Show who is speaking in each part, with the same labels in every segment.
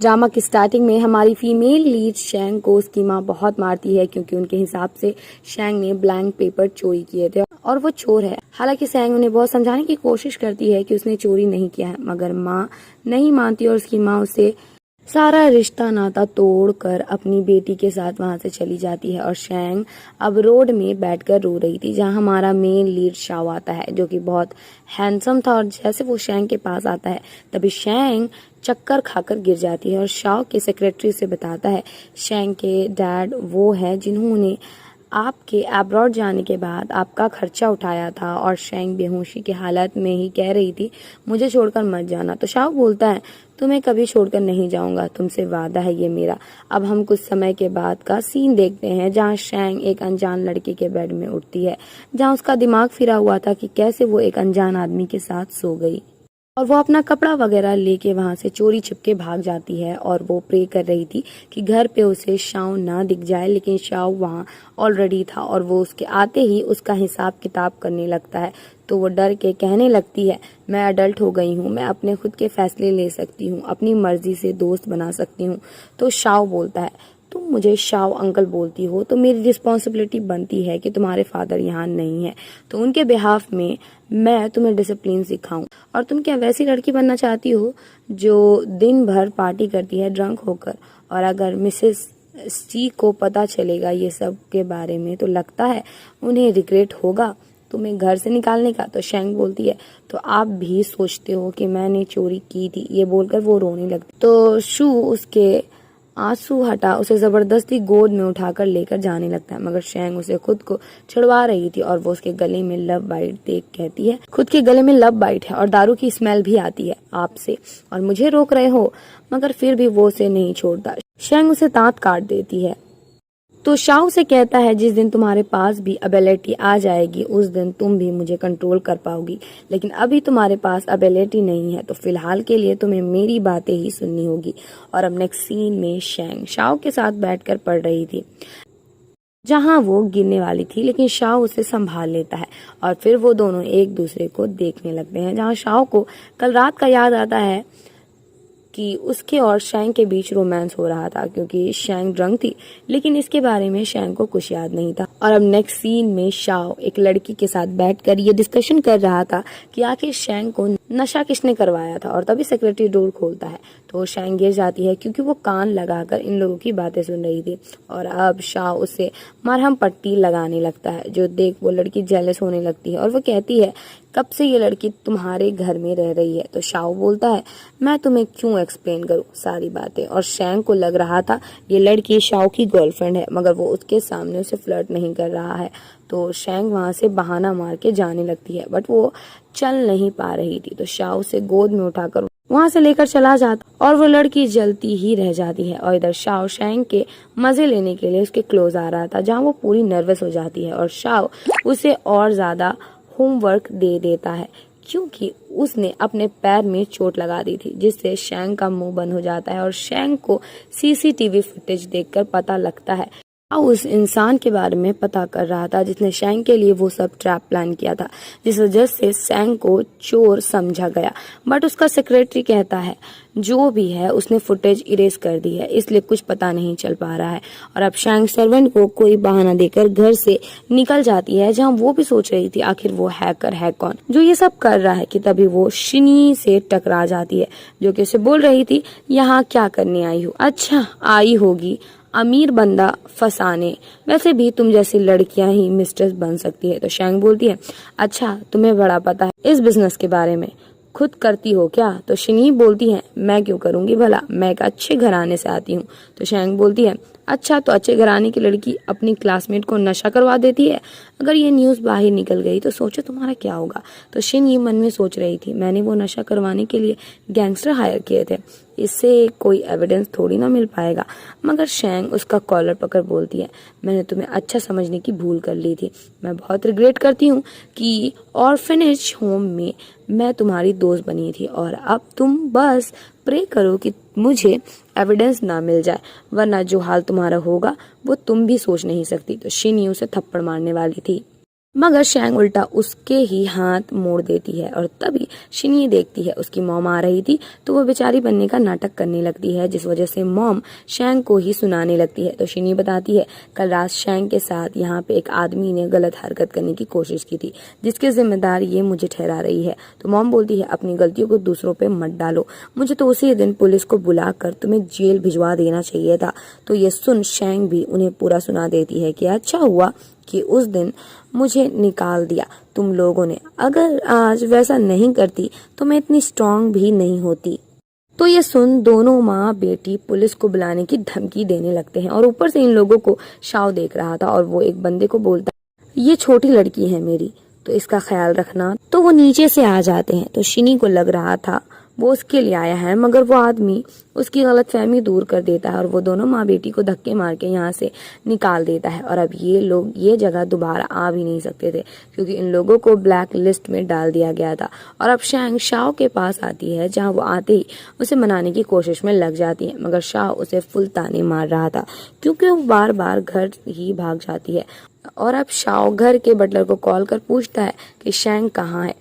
Speaker 1: Drama की starting में हमारी फीमेल लीड शैंग को उसकी माँ बहुत मारती है क्योंकि उनके हिसाब से शैंग ने ब्लैंक पेपर चोरी किए थे और वो चोर है। हालांकि शैंग उन्हें बहुत समझाने की कोशिश करती है कि उसने चोरी नहीं किया है, मगर माँ नहीं मानती और उसकी माँ उसे सारा रिश्ता नाता तोड़कर अपनी बेटी के साथ वहां से चली जाती है। और शैंग अब रोड में बैठकर रो रही थी, जहां हमारा मेन लीड शाओ आता है जो कि बहुत हैंडसम था। और जैसे वो शैंग के पास आता है तभी शैंग चक्कर खाकर गिर जाती है और शाओ के सेक्रेटरी से बताता है शैंग के डैड वो है जिन्होंने आपके अब्रॉड जाने के बाद आपका खर्चा उठाया था। और शैंग बेहोशी की हालत में ही कह रही थी मुझे छोड़कर मत जाना। तो शाओ बोलता है तुम्हें कभी छोड़कर नहीं जाऊंगा, तुमसे वादा है ये मेरा। अब हम कुछ समय के बाद का सीन देखते हैं जहां शैंग एक अनजान लड़के के बेड में उठती है, जहां उसका दिमाग फिरा हुआ था कि कैसे वो एक अनजान आदमी के साथ सो गई और वो अपना कपड़ा वगैरह लेके वहां से चोरी छिपके भाग जाती है। और वो प्रे कर रही थी कि घर पे उसे शाओ ना दिख जाए, लेकिन शाओ वहां ऑलरेडी था और वो उसके आते ही उसका हिसाब किताब करने लगता है। तो वो डर के कहने लगती है मैं अडल्ट हो गई हूँ, मैं अपने खुद के फैसले ले सकती हूँ, अपनी मर्जी से दोस्त बना सकती हूँ। तो शाओ बोलता है तुम मुझे शाओ अंकल बोलती हो तो मेरी रिस्पॉन्सिबिलिटी बनती है कि तुम्हारे फादर यहाँ नहीं है, तो उनके बिहाफ में मैं तुम्हें डिसिप्लिन सिखाऊं। और तुम क्या वैसी लड़की बनना चाहती हो जो दिन भर पार्टी करती है ड्रंक होकर? और अगर मिसेस सी को पता चलेगा ये सब के बारे में तो लगता है उन्हें रिग्रेट होगा तुम्हें घर से निकालने का। तो शैंग बोलती है तो आप भी सोचते हो कि मैंने चोरी की थी? ये बोलकर वो रोने लगती। तो शू उसके आंसू हटा उसे जबरदस्ती गोद में उठाकर लेकर जाने लगता है, मगर शैंग उसे खुद को छुड़वा रही थी और वो उसके गले में लव बाइट देख कहती है खुद के गले में लव बाइट है और दारू की स्मेल भी आती है आपसे और मुझे रोक रहे हो। मगर फिर भी वो उसे नहीं छोड़ता। शैंग उसे दांत काट देती है। तो शाओ से कहता है जिस दिन तुम्हारे पास भी एबिलिटी आ जाएगी उस दिन तुम भी मुझे कंट्रोल कर पाओगी, लेकिन अभी तुम्हारे पास एबिलिटी नहीं है तो फिलहाल के लिए तुम्हें मेरी बातें ही सुननी होगी। और अब नेक्स्ट सीन में शैंग शाओ के साथ बैठकर पढ़ रही थी जहां वो गिरने वाली थी, लेकिन शाओ उसे संभाल लेता है और फिर वो दोनों एक दूसरे को देखने लगते हैं। जहां शाओ को कल रात का याद आता है कि उसके और शैंग के बीच रोमांस हो रहा था क्योंकि शैंग ड्रंक थी, लेकिन इसके बारे में शैंग को कुछ याद नहीं था। और अब नेक्स्ट सीन में शाओ एक लड़की के साथ बैठकर ये डिस्कशन कर रहा था कि आखिर शैंग को नशा किसने करवाया था। और तभी सेक्रेटरी डोर खोलता है तो शैंग गिर जाती है क्योंकि वो कान लगाकर इन लोगों की बातें सुन रही थी। और अब शाओ उसे मरहम पट्टी लगाने लगता है जो देख वो लड़की जेलस होने लगती है और वो कहती है कब से ये लड़की तुम्हारे घर में रह रही है? तो शाओ बोलता है मैं तुम्हें क्यों एक्सप्लेन करूं सारी बातें। और शैंग को लग रहा था ये लड़की शाओ की गर्लफ्रेंड है, मगर वो उसके सामने उसे फ्लर्ट नहीं कर रहा है। तो शैंग वहां से बहाना मार के जाने लगती है, बट वो चल नहीं पा रही थी। तो शाओ उसे गोद में उठाकर वहां से लेकर चला जाता और वो लड़की जलती ही रह जाती है। और इधर शाओ शैंग के मजे लेने के लिए उसके क्लोज आ रहा था, जहाँ वो पूरी नर्वस हो जाती है और शाओ उसे और ज्यादा होमवर्क दे देता है क्योंकि उसने अपने पैर में चोट लगा दी थी, जिससे शैंग का मुंह बंद हो जाता है। और शैंग को सीसीटीवी फुटेज देखकर पता लगता है उस इंसान के बारे में पता कर रहा था जिसने शैंग के लिए वो सब ट्रैप प्लान किया था, जिस वजह से शैंग को चोर समझा गया। बट उसका सेक्रेटरी कहता है जो भी है उसने फुटेज इरेज कर दी है, इसलिए कुछ पता नहीं चल पा रहा है। और अब शैंग सर्वेंट को कोई बहाना देकर घर से निकल जाती है, जहां वो भी सोच रही थी आखिर वो हैकर है कौन जो ये सब कर रहा है। कि तभी वो शिनी से टकरा जाती है जो कि उसे बोल रही थी यहाँ क्या करने आई हो? अच्छा आई होगी अमीर बंदा फंसाने, वैसे भी तुम जैसी लड़कियां ही मिस्ट्रेस बन सकती है। तो शैंग बोलती है अच्छा तुम्हें बड़ा पता है इस बिजनेस के बारे में, खुद करती हो क्या? तो शिनी बोलती है मैं क्यों करूंगी भला, मैं एक अच्छे घराने से आती हूँ। तो शैंग बोलती है अच्छा तो अच्छे घराने की लड़की अपनी क्लासमेट को नशा करवा देती है, अगर ये न्यूज़ बाहर निकल गई तो सोचो तुम्हारा क्या होगा। तो शिन ये मन में सोच रही थी मैंने वो नशा करवाने के लिए गैंगस्टर हायर किए थे, इससे कोई एविडेंस थोड़ी ना मिल पाएगा। मगर शैंग उसका कॉलर पकड़ बोलती है मैंने तुम्हें अच्छा समझने की भूल कर ली थी, मैं बहुत रिग्रेट करती हूँ कि ऑर्फनेज होम में मैं तुम्हारी दोस्त बनी थी और अब तुम बस प्रे करो कि मुझे एविडेंस ना मिल जाए, वरना जो हाल तुम्हारा होगा वो तुम भी सोच नहीं सकती। तो शिनी उसे थप्पड़ मारने वाली थी मगर शैंग उल्टा उसके ही हाथ मोड़ देती है और तभी शिनी देखती है उसकी मॉम आ रही थी, तो वो बेचारी बनने का नाटक करने लगती है, जिस वजह से मॉम शैंग को ही सुनाने लगती है। तो शिनी बताती है कल रात शैंग के साथ यहाँ पे एक आदमी ने गलत हरकत करने की कोशिश की थी, जिसके जिम्मेदार ये मुझे ठहरा रही है। तो मॉम बोलती है अपनी गलतियों को दूसरों पे मत डालो, मुझे तो उसी दिन पुलिस को बुलाकर तुम्हें जेल भिजवा देना चाहिए था। तो ये सुन शैंग भी उन्हें पूरा सुना देती है कि अच्छा हुआ कि उस दिन मुझे निकाल दिया तुम लोगों ने, अगर आज वैसा नहीं करती तो मैं इतनी स्ट्रांग भी नहीं होती। तो ये सुन दोनों माँ बेटी पुलिस को बुलाने की धमकी देने लगते हैं और ऊपर से इन लोगों को शाव देख रहा था और वो एक बंदे को बोलता है ये छोटी लड़की है मेरी, तो इसका ख्याल रखना। तो वो नीचे से आ जाते हैं। तो शिनी को लग रहा था वो उसके लिए आया है, मगर वो आदमी उसकी गलतफहमी दूर कर देता है और वो दोनों माँ बेटी को धक्के मार के यहाँ से निकाल देता है। और अब ये लोग ये जगह दोबारा आ भी नहीं सकते थे क्योंकि इन लोगों को ब्लैक लिस्ट में डाल दिया गया था। और अब शैंग शाओ के पास आती है, जहाँ वो आते ही उसे मनाने की कोशिश में लग जाती है, मगर शाओ उसे फुल ताने मार रहा था क्योंकि वो बार बार घर ही भाग जाती है। और अब शाओ घर के बटलर को कॉल कर पूछता है कि शैंग कहाँ है,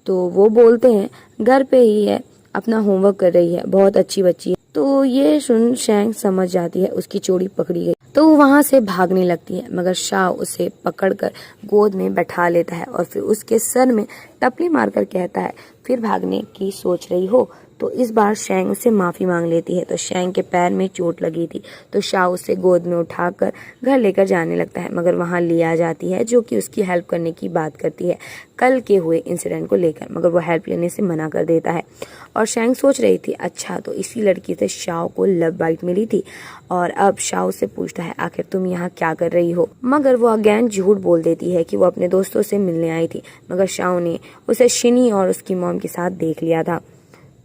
Speaker 1: तो वो बोलते हैं घर पे ही है, अपना होमवर्क कर रही है, बहुत अच्छी बच्ची है। तो ये सुन शैंग समझ जाती है उसकी चोरी पकड़ी गई, तो वो वहां से भागने लगती है, मगर शाह उसे पकड़कर गोद में बैठा लेता है और फिर उसके सर में टपली मारकर कहता है फिर भागने की सोच रही हो। तो इस बार शैंग उससे माफी मांग लेती है। तो शैंग के पैर में चोट लगी थी, तो शाह उसे गोद में उठाकर घर लेकर जाने लगता है, मगर वहां लिया जाती है जो कि उसकी हेल्प करने की बात करती है कल के हुए इंसिडेंट को लेकर, मगर वो हेल्प लेने से मना कर देता है। और शैंग सोच रही थी अच्छा तो इसी लड़की से शाह को लव बाइट मिली थी, और अब शाह से पूछता है आखिर तुम यहाँ क्या कर रही हो, मगर वो अगेन झूठ बोल देती है कि वो अपने दोस्तों से मिलने आई थी, मगर शाह ने उसे शिनी और उसकी मॉम के साथ देख लिया था।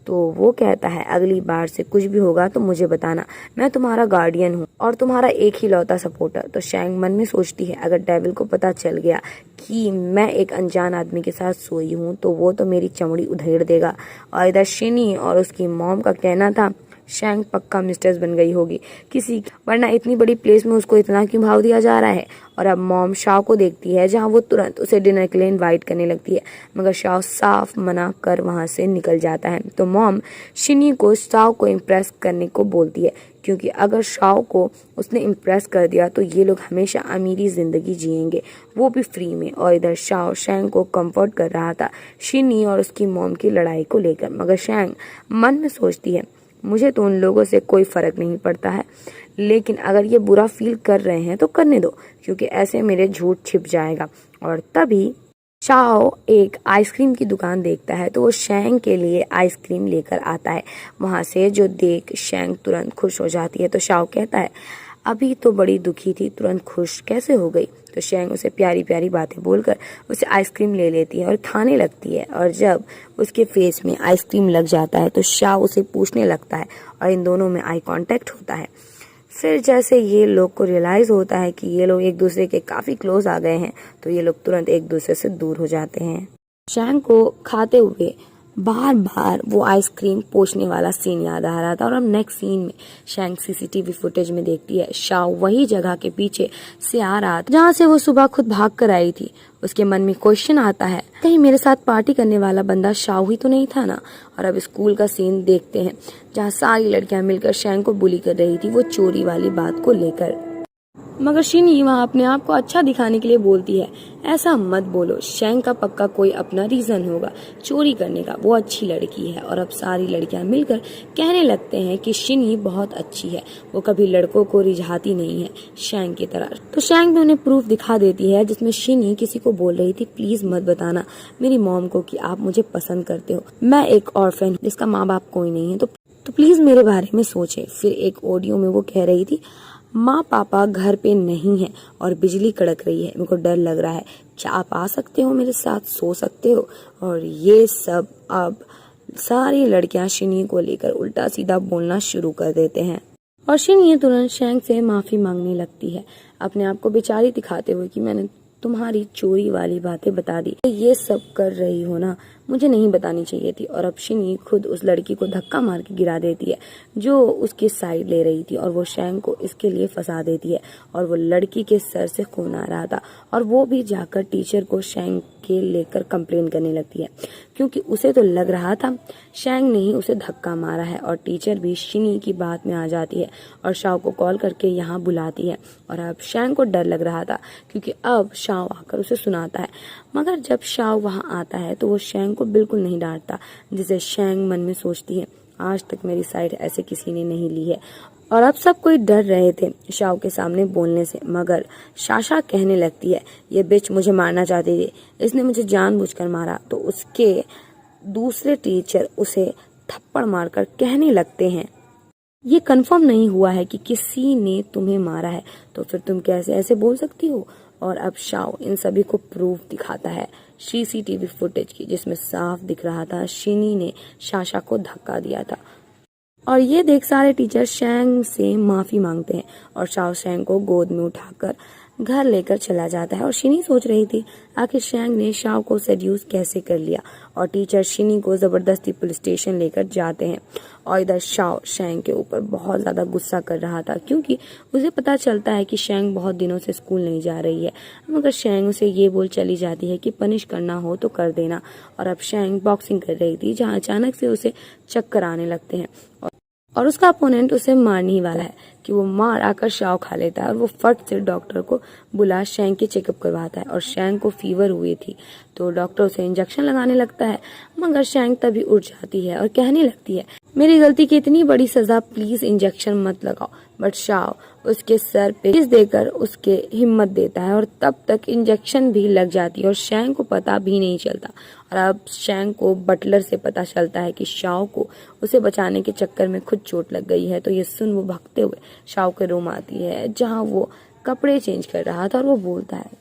Speaker 1: तो वो कहता है अगली बार से कुछ भी होगा तो मुझे बताना, मैं तुम्हारा गार्डियन हूँ और तुम्हारा एक ही लौता सपोर्टर। तो शैंग मन में सोचती है अगर डेविल को पता चल गया कि मैं एक अनजान आदमी के साथ सोई हूँ तो वो तो मेरी चमड़ी उधेड़ देगा। और इधर शिनी और उसकी मॉम का कहना था शैंग पक्का मिस्ट्रेस बन गई होगी किसी, वरना इतनी बड़ी प्लेस में उसको इतना क्यों भाव दिया जा रहा है। और अब मॉम शाह को देखती है, जहां वो तुरंत उसे डिनर के लिए इनवाइट करने लगती है, मगर शाह साफ मना कर वहां से निकल जाता है। तो मॉम शिनी को शाह को इम्प्रेस करने को बोलती है, क्योंकि अगर शाह को उसने इम्प्रेस कर दिया तो ये लोग हमेशा अमीरी जिंदगी जिएंगे, वो भी फ्री में। और इधर शाह शैंग को कंफर्ट कर रहा था शिनी और उसकी मॉम की लड़ाई को लेकर, मगर शैंग मन में सोचती है मुझे तो उन लोगों से कोई फर्क नहीं पड़ता है, लेकिन अगर ये बुरा फील कर रहे हैं तो करने दो, क्योंकि ऐसे मेरे झूठ छिप जाएगा। और तभी शाओ एक आइसक्रीम की दुकान देखता है, तो वो शैंग के लिए आइसक्रीम लेकर आता है वहां से, जो देख शैंग तुरंत खुश हो जाती है। तो शाओ कहता है अभी तो बड़ी दुखी थी, तुरंत खुश कैसे हो गई। तो शैंग उसे प्यारी प्यारी बातें बोलकर उसे आइसक्रीम ले लेती है और खाने लगती है। और जब उसके फेस में आइसक्रीम लग जाता है तो शाह उसे पूछने लगता है और इन दोनों में आई कांटेक्ट होता है। फिर जैसे ये लोग को रियलाइज होता है कि ये लोग एक दूसरे के काफी क्लोज आ गए हैं, तो ये लोग तुरंत एक दूसरे से दूर हो जाते हैं। शैंग को खाते हुए बार बार वो आइसक्रीम पोंछने वाला सीन याद आ रहा था। और अब नेक्स्ट सीन में शैंग सीसीटीवी फुटेज में देखती है शाह वही जगह के पीछे से आ रहा था जहाँ से वो सुबह खुद भाग कर आई थी। उसके मन में क्वेश्चन आता है कहीं मेरे साथ पार्टी करने वाला बंदा शाह ही तो नहीं था ना। और अब स्कूल का सीन देखते हैं जहाँ सारी लड़कियां मिलकर शैंग को बुली कर रही थी वो चोरी वाली बात को लेकर, मगर शिनी वहाँ अपने आप को अच्छा दिखाने के लिए बोलती है ऐसा मत बोलो, शैंग का पक्का कोई अपना रीजन होगा चोरी करने का, वो अच्छी लड़की है। और अब सारी लड़कियां मिलकर कहने लगते हैं कि शिनी बहुत अच्छी है, वो कभी लड़कों को रिझाती नहीं है शैंग की तरह। तो शैंग भी उन्हें प्रूफ दिखा देती है जिसमें शिनी किसी को बोल रही थी प्लीज मत बताना मेरी मॉम को कि आप मुझे पसंद करते हो, मैं एक ऑर्फन जिसका माँ बाप कोई नहीं है, तो प्लीज मेरे बारे में सोचे। फिर एक ऑडियो में वो कह रही थी माँ पापा घर पे नहीं है और बिजली कड़क रही है, मेरे को डर लग रहा है, क्या आप आ सकते हो मेरे साथ, सो सकते हो। और ये सब अब सारी लड़कियां शिनी को लेकर उल्टा सीधा बोलना शुरू कर देते हैं और शिनी तुरंत शैंग से माफी मांगने लगती है, अपने आप को बेचारी दिखाते हुए कि मैंने तुम्हारी चोरी वाली बातें बता दी। ये सब कर रही हो ना, मुझे नहीं बतानी चाहिए थी। और अब शिनी खुद उस लड़की को धक्का मार के गिरा देती है जो उसकी साइड ले रही थी, और वो शैंग को इसके लिए फंसा देती है। और वो लड़की के सर से खून आ रहा था, और वो भी जाकर टीचर को शैंग के लेकर कंप्लेन करने लगती है, क्योंकि उसे तो लग रहा था शैंग ने ही उसे धक्का मारा है। और टीचर भी शिनी की बात में आ जाती है और शाओ को कॉल करके यहाँ बुलाती है। और अब शैंग को डर लग रहा था, क्योंकि अब शाओ आकर उसे सुनाता है। मगर जब शाओ वहाँ आता है तो वो शैंग को बिल्कुल नहीं डांटता, जिसे शैंग मन में सोचती है, आज तक मेरी साइड ऐसे किसी ने नहीं ली है। और अब सब कोई डर रहे थे शाओ के सामने बोलने से। मगर शाशा कहने लगती है, ये बिच मुझे मारना चाहती थी, इसने मुझे जानबूझकर मारा। तो उसके दूसरे टीचर उसे थप्पड़ मारकर कहने लगते हैं, ये कंफर्म नहीं हुआ है कि किसी ने तुम्हें मारा है, तो फिर तुम कैसे ऐसे बोल सकती हो। और अब शाओ इन सभी को प्रूफ दिखाता है सीसीटीवी फुटेज की, जिसमें साफ दिख रहा था शिनी ने शाशा को धक्का दिया था। और ये देख सारे टीचर शैंग से माफी मांगते हैं, और शाओ शैंग को गोद में उठाकर घर लेकर चला जाता है। और शिनी सोच रही थी आखिर शैंग ने शाओ को सेड्यूस कैसे कर लिया। और टीचर शिनी को जबरदस्ती पुलिस स्टेशन लेकर जाते हैं। और इधर शाओ शैंग के ऊपर बहुत ज्यादा गुस्सा कर रहा था, क्योंकि उसे पता चलता है कि शैंग बहुत दिनों से स्कूल नहीं जा रही है। मगर शैंग उसे ये बोल चली जाती है कि पनिश करना हो तो कर देना। और अब शैंग बॉक्सिंग कर रही थी, जहाँ अचानक से उसे चक्कर आने लगते हैं, और उसका अपोनेंट उसे मारने ही वाला है कि वो मार आकर शाओ खा लेता है। और वो फट से डॉक्टर को बुला शैंग की चेकअप करवाता है। और शैंग को फीवर हुई थी, तो डॉक्टर उसे इंजेक्शन लगाने लगता है। मगर शैंग तभी उठ जाती है और कहने लगती है, मेरी गलती की इतनी बड़ी सजा, प्लीज इंजेक्शन मत लगाओ। बट शाओ उसके सर पे किस देकर उसके हिम्मत देता है, और तब तक इंजेक्शन भी लग जाती है और शैंग को पता भी नहीं चलता। और अब शैंग को बटलर से पता चलता है कि शाओ को उसे बचाने के चक्कर में खुद चोट लग गई है। तो ये सुन वो भागते हुए शाओ के रूम आती है, जहाँ वो कपड़े चेंज कर रहा था, और वो बोलता है,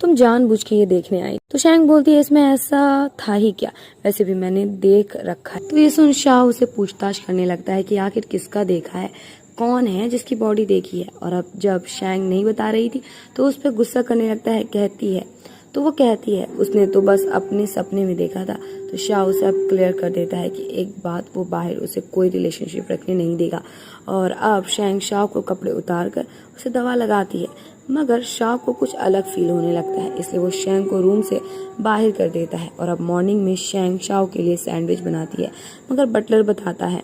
Speaker 1: तुम जानबूझ के ये देखने आई। तो शैंग बोलती है, इसमें ऐसा था ही क्या, वैसे भी मैंने देख रखा है। तो ये सुन शाओ उसे पूछताछ करने लगता है कि आखिर किसका देखा है, कौन है जिसकी बॉडी देखी है। और अब जब शैंग नहीं बता रही थी तो उस पर गुस्सा करने लगता है। वो कहती है उसने तो बस अपने सपने में देखा था। तो शाओ उसे अब क्लियर कर देता है कि एक बात, वो बाहर उसे कोई रिलेशनशिप रखने नहीं देगा। और अब शैंग शाओ को कपड़े उतार कर उसे दवा लगाती है, मगर शाओ को कुछ अलग फील होने लगता है, इसलिए वो शैंग को रूम से बाहर कर देता है। और अब मॉर्निंग में शैंग शाओ के लिए सैंडविच बनाती है, मगर बटलर बताता है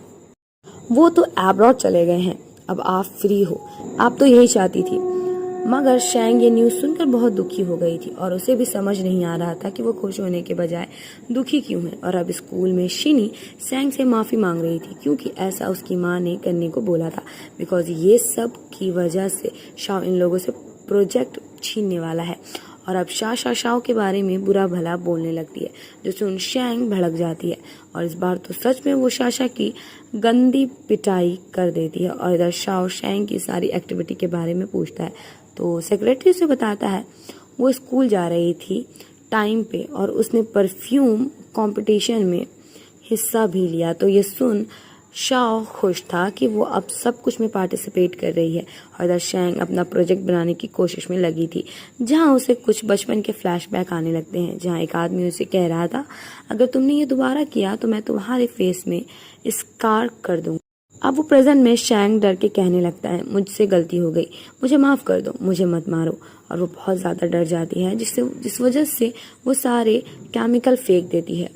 Speaker 1: वो तो एब्रॉड चले गए हैं, अब आप फ्री हो, आप तो यही चाहती थी। मगर शैंग ये न्यूज सुनकर बहुत दुखी हो गई थी, और उसे भी समझ नहीं आ रहा था कि वो खुश होने के बजाय दुखी क्यों है। और अब स्कूल में शिनी शैंग से माफी मांग रही थी, क्योंकि ऐसा उसकी माँ ने करने को बोला था, बिकॉज ये सब की वजह से शाओ इन लोगों से प्रोजेक्ट छीनने वाला है। और अब शाओ के बारे में बुरा भला बोलने लगती है, जिससे उन शैंग भड़क जाती है, और इस बार तो सच में वो शाशा की गंदी पिटाई कर देती है। और इधर शाओ शैंग की सारी एक्टिविटी के बारे में पूछता है, तो सेक्रेटरी उसे बताता है वो स्कूल जा रही थी टाइम पे, और उसने परफ्यूम कंपटीशन में हिस्सा भी लिया। तो ये सुन शाओ खुश था कि वो अब सब कुछ में पार्टिसिपेट कर रही है। और इधर शैंग अपना प्रोजेक्ट बनाने की कोशिश में लगी थी, जहां उसे कुछ बचपन के फ्लैशबैक आने लगते हैं, जहां एक आदमी उसे कह रहा था, अगर तुमने ये दोबारा किया तो मैं तुम्हारे फेस में स्कार कर दूंगा। अब वो प्रेजेंट में शैंग डर के कहने लगता है, मुझसे गलती हो गई, मुझे माफ कर दो, मुझे मत मारो। और वो बहुत ज्यादा डर जाती है, जिस वजह से वो सारे केमिकल फेंक देती है,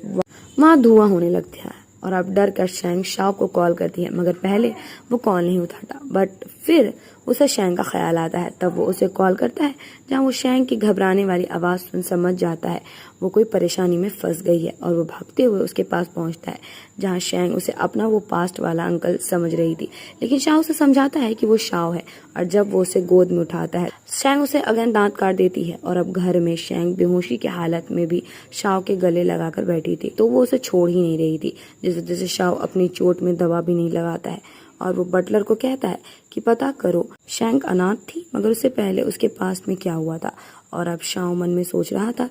Speaker 1: वहाँ धुआं होने लगता है। और अब डर कर शैंग शाओ को कॉल करती है, मगर पहले वो कॉल नहीं उठाता। बट फिर उसे शैंग का ख्याल आता है, तब वो उसे कॉल करता है, जहाँ वो शैंग की घबराने वाली आवाज सुन समझ जाता है वो कोई परेशानी में फंस गई है। और वो भागते हुए उसके पास पहुंचता है, जहाँ शैंग उसे अपना वो पास्ट वाला अंकल समझ रही थी। लेकिन शाओ उसे समझाता है कि वो शाओ है, और जब वो उसे गोद में उठाता है, शैंग उसे अगेन दांत काट देती है। और अब घर में शैंग बेहोशी की हालत में भी शाओ के गले लगाकर बैठी थी, तो वो उसे छोड़ ही नहीं रही थी, जिस वजह से शाओ अपनी चोट में दवा भी नहीं लगाता है। और वो बटलर को कहता है कि पता करो शैंग अनाथ थी, मगर उससे पहले उसके पास में क्या हुआ था। और अब शाओ मन में सोच रहा था,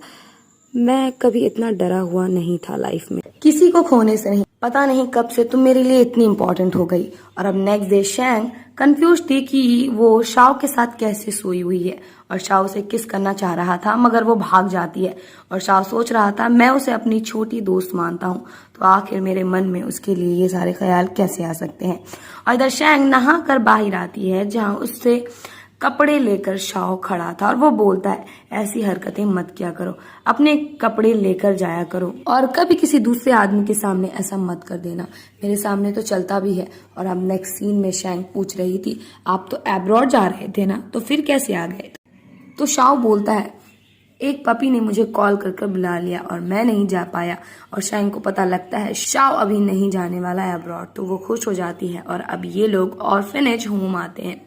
Speaker 1: मैं कभी इतना डरा हुआ नहीं था लाइफ में, किसी को खोने से नहीं। पता नहीं कब से तुम मेरे लिए इतनी इम्पोर्टेंट हो गई। और अब नेक्स्ट डे शैंग कंफ्यूज थी कि वो शाओ के साथ कैसे सोई हुई है और शाओ से किस करना चाह रहा था, मगर वो भाग जाती है। और शाओ सोच रहा था मैं उसे अपनी छोटी दोस्त मानता हूँ, तो आखिर मेरे मन में उसके लिए ये सारे ख्याल कैसे आ सकते हैं। और इधर शैंग नहा कर बाहर आती है जहाँ उससे कपड़े लेकर शाओ खड़ा था और वो बोलता है ऐसी हरकतें मत किया करो, अपने कपड़े लेकर जाया करो और कभी किसी दूसरे आदमी के सामने ऐसा मत कर देना, मेरे सामने तो चलता भी है। और अब नेक्स्ट सीन में शैंग पूछ रही थी आप तो एब्रॉड जा रहे थे ना, तो फिर कैसे आ गए? तो शाओ बोलता है एक पपी ने मुझे कॉल कर बुला लिया और मैं नहीं जा पाया। और शैंग को पता लगता है शाओ अभी नहीं जाने वाला है अब्रॉड, तो वो खुश हो जाती है। और अब ये लोग ऑर्फेनेज होम आते हैं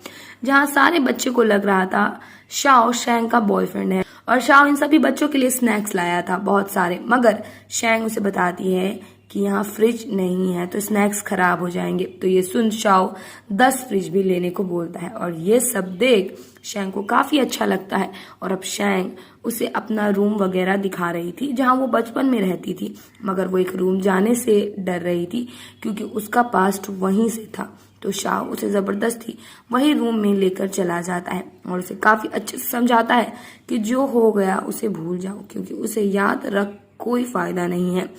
Speaker 1: जहाँ सारे बच्चे को लग रहा था शाओ शैंग का बॉयफ्रेंड है। और शाओ इन सभी बच्चों के लिए स्नैक्स लाया था बहुत सारे, मगर शैंग उसे बताती है कि यहाँ फ्रिज नहीं है तो स्नैक्स खराब हो जाएंगे। तो ये सुन शाओ 10 फ्रिज भी लेने को बोलता है और ये सब देख शैंग को काफी अच्छा लगता है। और अब शैंग उसे अपना रूम वगैरह दिखा रही थी जहाँ वो बचपन में रहती थी, मगर वो एक रूम जाने से डर रही थी क्योंकि उसका पास्ट वहीं से था। तो शाओ उसे जबरदस्ती वही रूम में लेकर चला जाता है और उसे काफी अच्छे से समझाता है कि जो हो गया उसे भूल जाओ क्योंकि उसे याद रख कोई फायदा नहीं है।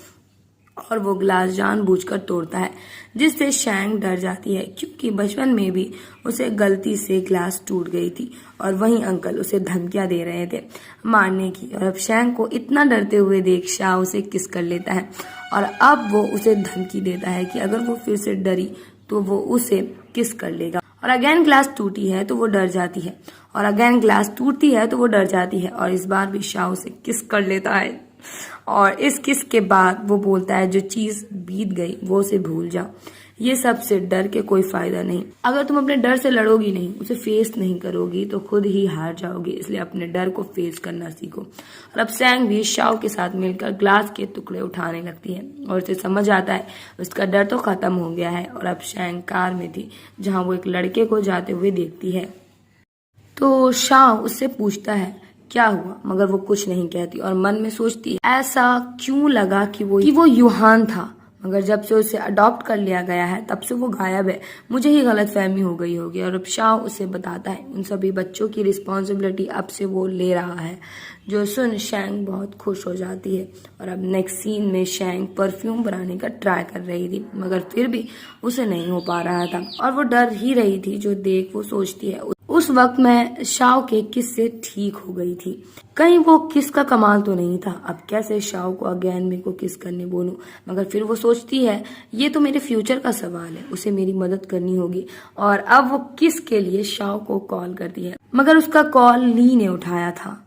Speaker 1: और वो ग्लास जानबूझकर तोड़ता है जिससे शैंग डर जाती है क्योंकि बचपन में भी उसे गलती से ग्लास टूट गई थी और वहीं अंकल उसे धमकियां दे रहे थे मारने की। और अब शैंग को इतना डरते हुए देख शाओ उसे किस कर लेता है और अब वो उसे धमकी देता है कि अगर वो फिर से डरी तो वो उसे किस कर लेगा। और अगेन ग्लास टूटी है तो वो डर जाती है और अगेन ग्लास टूटती है तो वो डर जाती है और इस बार भी शाओ उसे किस कर लेता है। और इस किस के बाद वो बोलता है जो चीज बीत गई वो उसे भूल जाओ, ये सब से डर के कोई फायदा नहीं। अगर तुम अपने डर से लड़ोगी नहीं, उसे फेस नहीं करोगी तो खुद ही हार जाओगी, इसलिए अपने डर को फेस करना सीखो। और अब शैंग भी शाओ के साथ मिलकर ग्लास के टुकड़े उठाने लगती है और उसे समझ आता है उसका डर तो खत्म हो गया है। और अब शैंग कार में थी जहाँ वो एक लड़के को जाते हुए देखती है, तो शाओ उससे पूछता है क्या हुआ, मगर वो कुछ नहीं कहती और मन में सोचती है ऐसा क्यों लगा कि वो यूहान था, मगर जब से उसे अडॉप्ट कर लिया गया है तब से वो गायब है, मुझे ही गलतफहमी हो गई होगी। और अब शाओ उसे बताता है उन सभी बच्चों की रिस्पॉन्सिबिलिटी अब से वो ले रहा है, जो सुन शैंग बहुत खुश हो जाती है। और अब नेक्स्ट सीन में शैंग परफ्यूम बनाने का ट्राई कर रही थी मगर फिर भी उसे नहीं हो पा रहा था और वो डर ही रही थी जो देख वो सोचती है उस वक्त मैं शाओ के किस से ठीक हो गई थी, कहीं वो किस का कमाल तो नहीं था, अब कैसे शाओ को अगेन मेरे को किस करने बोलूं। मगर फिर वो सोचती है ये तो मेरे फ्यूचर का सवाल है, उसे मेरी मदद करनी होगी। और अब वो किस के लिए शाओ को कॉल करती है मगर उसका कॉल ली ने उठाया था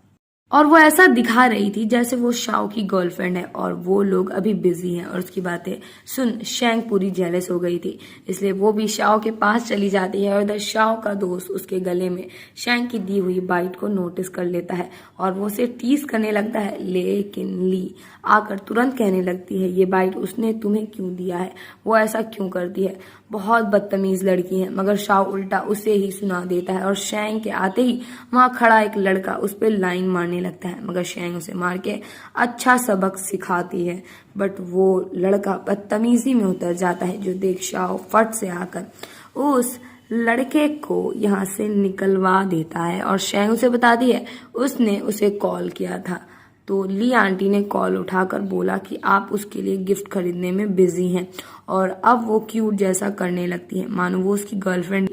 Speaker 1: और वो ऐसा दिखा रही थी जैसे वो शाओ की गर्लफ्रेंड है और वो लोग अभी बिजी हैं। और उसकी बातें सुन शैंग पूरी जेलस हो गई थी, इसलिए वो भी शाओ के पास चली जाती है। और इधर शाओ का दोस्त उसके गले में शैंग की दी हुई बाइट को नोटिस कर लेता है और वो उसे टीज करने लगता है, लेकिन ली आकर तुरंत कहने लगती है ये बाइट उसने तुम्हें क्यों दिया है, वो ऐसा क्यों करती है, बहुत बदतमीज लड़की है। मगर शाओ उल्टा उसे ही सुना देता है और शैंग के आते ही वहां खड़ा एक लड़का उस पर लाइन मारने लगता है, मगर शैंग उसे मार के अच्छा सबक सिखाती है। बट वो लड़का बदतमीजी में उतर जाता है, जो देख शाओ फट से आकर उस लड़के को यहाँ से निकलवा देता है। और शैंग उसे बताती है उसने उसे कॉल किया था, तो ली आंटी ने कॉल उठाकर बोला कि आप उसके लिए गिफ्ट खरीदने में बिजी हैं। और अब वो क्यूट जैसा करने लगती है मानो वो उसकी गर्लफ्रेंड।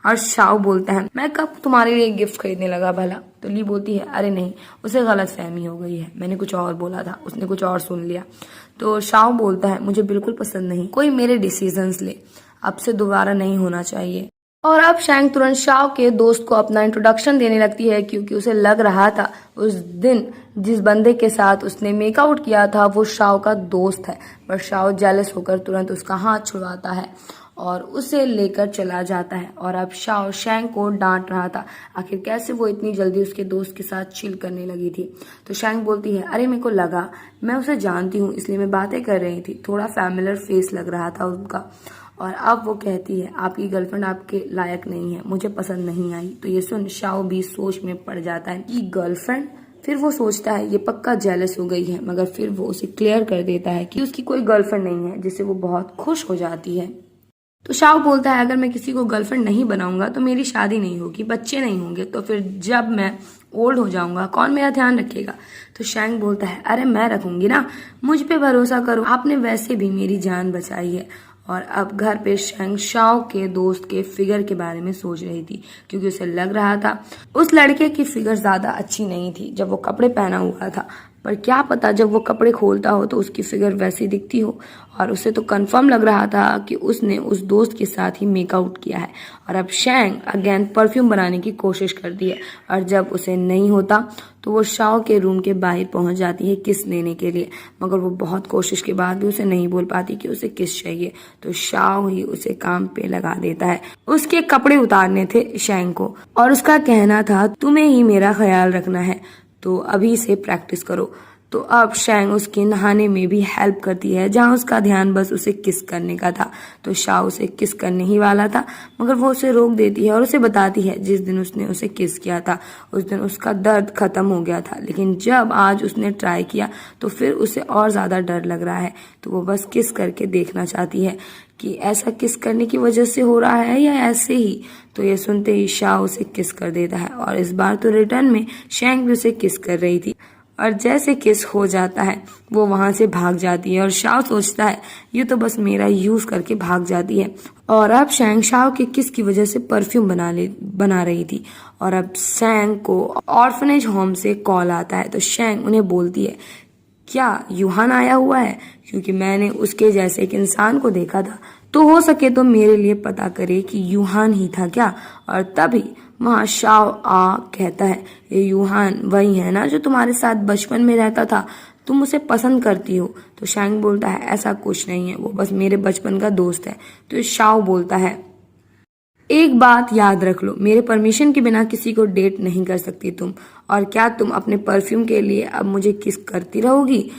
Speaker 1: और शाओ बोलता है मैं कब तुम्हारे लिए गिफ्ट खरीदने लगा भला, तो ली बोलती है अरे नहीं, उसे गलत फहमी हो गई है, मैंने कुछ और बोला था, उसने कुछ और सुन लिया। तो शाओ बोलता है मुझे बिल्कुल पसंद नहीं कोई मेरे डिसीजंस ले, अब से दोबारा नहीं होना चाहिए। और अब शैंग तुरंत शाओ के दोस्त को अपना इंट्रोडक्शन देने लगती है क्योंकि उसे लग रहा था उस दिन जिस बंदे के साथ उसने मेकआउट किया था वो शाओ का दोस्त है। पर शाओ जेलस होकर तुरंत उसका हाथ छुड़वाता है और उसे लेकर चला जाता है। और अब शाओ शैंग को डांट रहा था आखिर कैसे वो इतनी जल्दी उसके दोस्त के साथ चिल करने लगी थी। तो शैंग बोलती है अरे मेरे को लगा मैं उसे जानती हूँ इसलिए मैं बातें कर रही थी, थोड़ा फैमिलियर फेस लग रहा था उनका। और अब वो कहती है आपकी गर्लफ्रेंड आपके लायक नहीं है, मुझे पसंद नहीं आई। तो ये सुन शाओ भी सोच में पड़ जाता है कि गर्लफ्रेंड फिर वो सोचता है ये पक्का जेलस हो गई है, मगर फिर वो उसे क्लियर कर देता है कि उसकी कोई गर्लफ्रेंड नहीं है, जिससे वो बहुत खुश हो जाती है। तो शाओ बोलता है अगर मैं किसी को गर्लफ्रेंड नहीं बनाऊंगा तो मेरी शादी नहीं होगी, बच्चे नहीं होंगे, तो फिर जब मैं ओल्ड हो जाऊंगा कौन मेरा ध्यान रखेगा। तो शैंग बोलता है अरे मैं रखूंगी ना, मुझ पे भरोसा करो, आपने वैसे भी मेरी जान बचाई है। और अब घर पे शैंग शाओ के दोस्त के फिगर के बारे में सोच रही थी, क्योंकि उसे लग रहा था उस लड़के की फिगर ज्यादा अच्छी नहीं थी जब वो कपड़े पहना हुआ था, पर क्या पता जब वो कपड़े खोलता हो तो उसकी फिगर वैसी दिखती हो। और उसे तो कंफर्म लग रहा था कि उसने उस दोस्त के साथ ही मेकआउट किया है। और अब शैंग अगेन परफ्यूम बनाने की कोशिश करती है, और जब उसे नहीं होता तो वो शाओ के रूम के बाहर पहुंच जाती है किस लेने के लिए, मगर वो बहुत कोशिश के बाद भी उसे नहीं बोल पाती कि उसे किस चाहिए। तो शाओ ही उसे काम पे लगा देता है। उसके कपड़े उतारने थे शैंग को, और उसका कहना था तुम्हें ही मेरा ख्याल रखना है, तो अभी से प्रैक्टिस करो। तो अब शैंग उसके नहाने में भी हेल्प करती है, जहां उसका ध्यान बस उसे किस करने का था। तो शाओ उसे किस करने ही वाला था, मगर वो उसे रोक देती है और उसे बताती है जिस दिन उसने उसे किस किया था उस दिन उसका दर्द खत्म हो गया था, लेकिन जब आज उसने ट्राई किया तो फिर उसे और ज्यादा डर लग रहा है। तो वो बस किस करके देखना चाहती है कि ऐसा किस करने की वजह से हो रहा है या ऐसे ही। तो ये सुनते ही शाओ उसे किस कर देता है, और इस बार तो रिटर्न में शैंग भी उसे किस कर रही थी। और जैसे किस हो जाता है वो वहां से भाग जाती है, और शाओ सोचता है ये तो बस मेरा यूज करके भाग जाती है। और अब शैंग शाओ के किस की वजह से परफ्यूम बना रही थी। और अब शैंग को ऑर्फनेज होम से कॉल आता है, तो शैंग उन्हें बोलती है क्या यूहान आया हुआ है, क्योंकि मैंने उसके जैसे एक इंसान को देखा था, तो हो सके तो मेरे लिए पता करे कि यूहान ही था क्या। और तभी वहां शाओ कहता है ये यूहान वही है ना जो तुम्हारे साथ बचपन में रहता था, तुम उसे पसंद करती हो। तो शैंग बोलता है ऐसा कुछ नहीं है, वो बस मेरे बचपन का दोस्त है। तो शाओ बोलता है एक बात याद रख लो, मेरे परमिशन के बिना किसी को डेट नहीं कर सकती तुम, और क्या तुम अपने परफ्यूम के लिए अब मुझे किस करती रहोगी।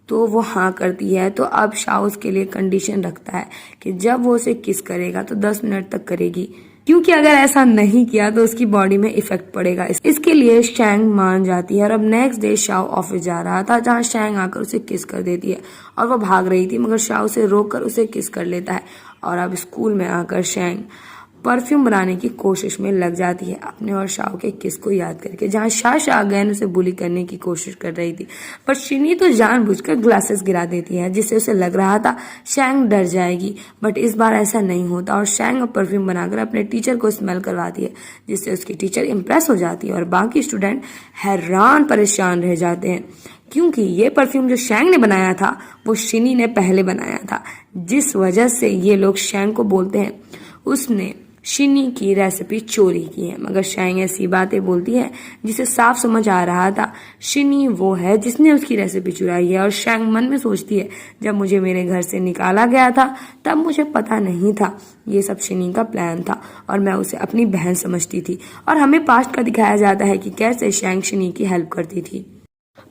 Speaker 1: तो वो हाँ करती है। तो अब शाओ उसके लिए कंडीशन रखता है कि जब वो उसे किस करेगा तो 10 मिनट तक करेगी, क्योंकि अगर ऐसा नहीं किया तो उसकी बॉडी में इफेक्ट पड़ेगा। इसके लिए शैंग मान जाती है। और अब नेक्स्ट डे शाओ ऑफिस जा रहा था, जहाँ शैंग आकर उसे किस कर देती है, और वो भाग रही थी, मगर शाओ उसे रोक कर उसे किस कर लेता है। और अब स्कूल में आकर शैंग परफ्यूम बनाने की कोशिश में लग जाती है, अपने और शाओ के किस को याद करके, जहाँ शाशा अगेन उसे बुली करने की कोशिश कर रही थी, पर शिनी तो जानबूझकर ग्लासेस गिरा देती है, जिससे उसे लग रहा था शैंग डर जाएगी। बट इस बार ऐसा नहीं होता, और शैंग अब परफ्यूम बनाकर अपने टीचर को स्मेल करवाती है, जिससे उसकी टीचर इम्प्रेस हो जाती है, और बाकी स्टूडेंट हैरान परेशान रह जाते हैं, क्योंकि ये परफ्यूम जो शैंग ने बनाया था वो शिनी ने पहले बनाया था, जिस वजह से ये लोग शैंग को बोलते हैं उसने शिनी की रेसिपी चोरी की है। मगर शैंग ऐसी बातें बोलती है जिसे साफ समझ आ रहा था शिनी वो है जिसने उसकी रेसिपी चुराई है। और शैंग मन में सोचती है जब मुझे मेरे घर से निकाला गया था तब मुझे पता नहीं था ये सब शिनी का प्लान था, और मैं उसे अपनी बहन समझती थी। और हमें पास्ट का दिखाया जाता है कि कैसे शैंग शिनी की हेल्प करती थी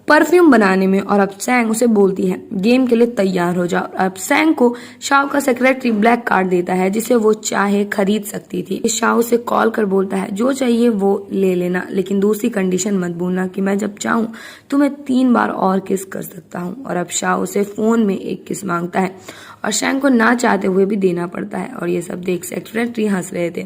Speaker 1: परफ्यूम बनाने में। और अब सैंग उसे बोलती है गेम के लिए तैयार हो जाओ। अब सैंग को शाओ का सेक्रेटरी ब्लैक कार्ड देता है जिसे वो चाहे खरीद सकती थी। शाओ से कॉल कर बोलता है जो चाहिए वो ले लेना, लेकिन दूसरी कंडीशन मत भूलना कि मैं जब चाहूँ तुम्हें 3 बार और किस कर सकता हूँ। और अब शाओ से फोन में एक किस मांगता है, और शैंग को ना चाहते हुए भी देना पड़ता है। और ये सब देख सेक्रेटरी हंस रहे थे।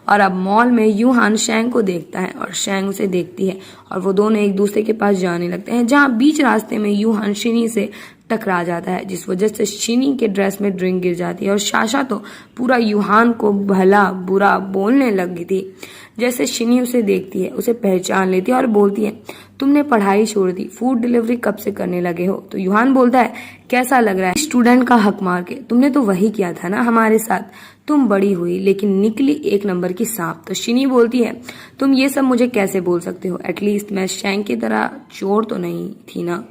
Speaker 1: और अब मॉल में यूहान शैंग को देखता है और शैंग उसे देखती है, और वो दोनों एक दूसरे के पास जाने लगते हैं, जहाँ बीच रास्ते में यूहान शिनी से टकरा जाता है, जिस वजह से शिनी के ड्रेस में ड्रिंक गिर जाती है। और शाशा तो पूरा यूहान को भला बुरा बोलने लगी थी। जैसे शिनी उसे देखती है उसे पहचान लेती है और बोलती है तुमने पढ़ाई छोड़ दी, फूड डिलीवरी कब से करने लगे हो। तो यूहान बोलता है कैसा लग रहा है स्टूडेंट का हक मार के, तुमने तो वही किया था ना हमारे साथ, तुम बड़ी हुई लेकिन निकली 1 नंबर की सांप। तो शिनी बोलती है तुम ये सब मुझे कैसे बोल सकते हो, एटलीस्ट मैं शैंग की तरह चोर तो नहीं थी ना।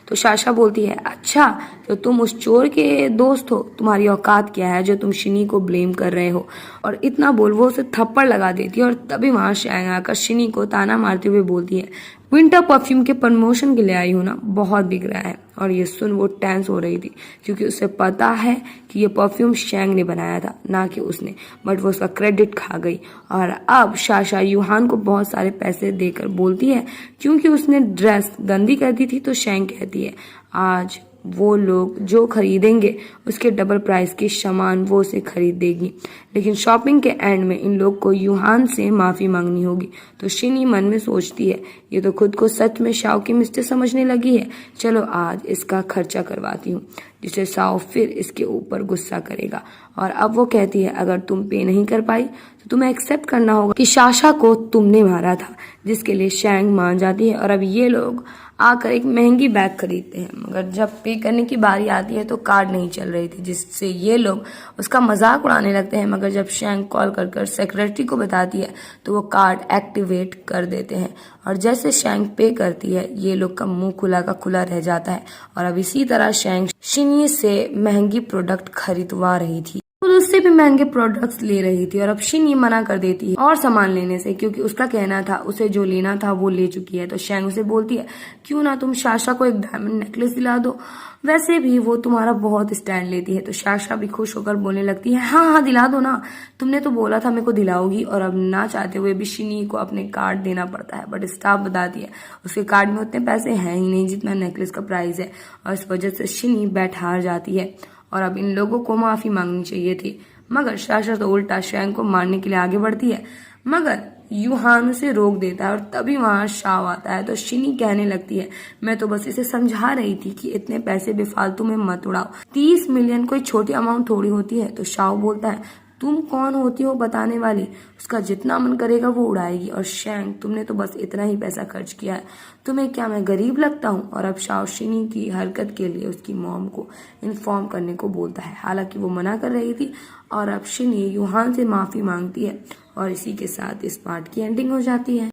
Speaker 1: तो शाशा बोलती है अच्छा तो तुम उस चोर के दोस्त हो, तुम्हारी औकात क्या है जो तुम शिनी को ब्लेम कर रहे हो। और इतना बोल वो उसे थप्पड़ लगा देती है। और तभी वहां शैंग आकर शिनी को ताना मारते हुए बोलती है विंटर परफ्यूम के प्रमोशन के लिए आई हूँ ना, बहुत बिक रहा है। और ये सुन वो टेंस हो रही थी क्योंकि उसे पता है कि ये परफ्यूम शैंग ने बनाया था, ना कि उसने, बट वो उसका क्रेडिट खा गई। और अब शाशा यूहान को बहुत सारे पैसे देकर बोलती है क्योंकि उसने ड्रेस गंदी कर दी थी, तो शैंग कहती है आज वो लोग जो खरीदेंगे उसके डबल प्राइस के सामान वो उसे खरीद देगी। लेकिन शॉपिंग के एंड में इन लोग को यूहान से माफी मांगनी होगी। तो शिनी मन में सोचती है ये तो खुद को सच में शाओ की मिस्टेक समझने लगी है, चलो आज इसका खर्चा करवाती हूँ, जिससे शाओ फिर इसके ऊपर गुस्सा करेगा। और अब वो कहती है अगर तुम पे नहीं कर पाई तो तुम्हें एक्सेप्ट करना होगा कि शाशा को तुमने मारा था, जिसके लिए शैंग मान जाती है। और अब ये लोग आकर एक महंगी बैग खरीदते हैं, मगर जब पे करने की बारी आती है तो कार्ड नहीं चल रही थी, जिससे ये लोग उसका मजाक उड़ाने लगते हैं। मगर जब शैंग कॉल कर सेक्रेटरी को बताती है तो वो कार्ड एक्टिवेट कर देते हैं। और जैसे शैंग पे करती है ये लोग का मुंह खुला का खुला रह जाता है। और अब इसी तरह शैंग शिनी से महंगी प्रोडक्ट खरीदवा रही थी, उससे भी महंगे प्रोडक्ट्स ले रही थी। और अब शिनी मना कर देती है और सामान लेने से, क्योंकि उसका कहना था उसे जो लेना था वो ले चुकी है। तो शैंग उसे बोलती है क्यों ना तुम शाशा को एक डायमंड नेकलेस दिला दो, वैसे भी वो तुम्हारा बहुत स्टैंड लेती है। तो शाशा भी खुश होकर बोलने लगती है हाँ हाँ दिला दो ना, तुमने तो बोला था मेरे को दिलाओगी। और अब ना चाहते हुए भी शिनी को अपने कार्ड देना पड़ता है, बट स्टाफ बताती है उसके कार्ड में उतने पैसे हैं ही नहीं जितना नेकलेस का प्राइस है। और इस वजह से शिनी बैठ हार जाती है। और अब इन लोगों को माफी मांगनी चाहिए थी, मगर शाशा तो उल्टा शैंग को मारने के लिए आगे बढ़ती है, मगर यूहान उसे रोक देता है। और तभी वहां शाओ आता है। तो शिनी कहने लगती है मैं तो बस इसे समझा रही थी कि इतने पैसे बेफालतू में मत उड़ाओ, 30 मिलियन कोई छोटी अमाउंट थोड़ी होती है। तो शाओ बोलता है तुम कौन होती हो बताने वाली, उसका जितना मन करेगा वो उड़ाएगी। और शैंग तुमने तो बस इतना ही पैसा खर्च किया है, तुम्हें क्या मैं गरीब लगता हूँ। और अब शाओ शिनी की हरकत के लिए उसकी मॉम को इन्फॉर्म करने को बोलता है, हालांकि वो मना कर रही थी। और अब शिनी यूहान से माफी मांगती है। और इसी के साथ इस पार्ट की एंडिंग हो जाती है।